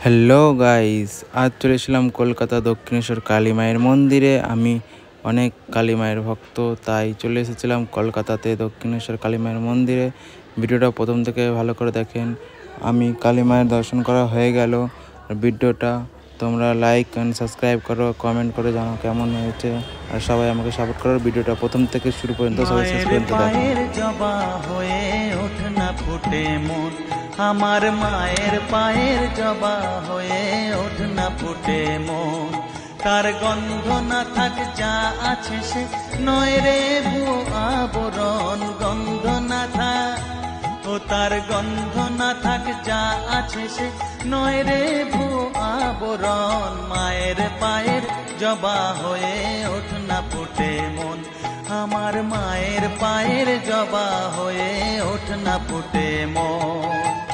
Hello guys, আজ চলে এসেছিলাম কলকাতা দক্ষিণেশ্বর কালী মায়ের মন্দিরে। আমি অনেক কালী মায়ের ভক্ত, তাই চলে এসেছিলাম কলকাতাতে দক্ষিণেশ্বর কালী মায়ের মন্দিরে। ভিডিওটা প্রথম থেকে ভালো করে দেখেন। আমি কালী মায়ের দর্শন করা হয়ে গেল। ভিডিওটা তোমরা লাইক অ্যান্ড সাবস্ক্রাইব করো, কমেন্ট করে জানাও কেমন হয়েছে, আর সবাই আমাকে সাপোর্ট করো। ভিডিওটা প্রথম থেকে শুরু পর্যন্ত সবাই শেষ পর্যন্ত দেখো। জবা হয়ে ওঠ না ফুটে মন, আমার মায়ের পায়ের জবা হয়ে ওঠ না ফুটে মন। তার গন্ধ না থাক যা আছে সে নয় রে ভুয়ো আবরণ, গন্ধ না থাক ও তার গন্ধ না থাক যা আছে সে নয় রে ভুয়ো আবরণ। মায়ের পায়ের জবা হয়ে ওঠ না ফুটে মন, আমার মায়ের পায়ের জবা হয়ে ওঠ না ফুটে মন।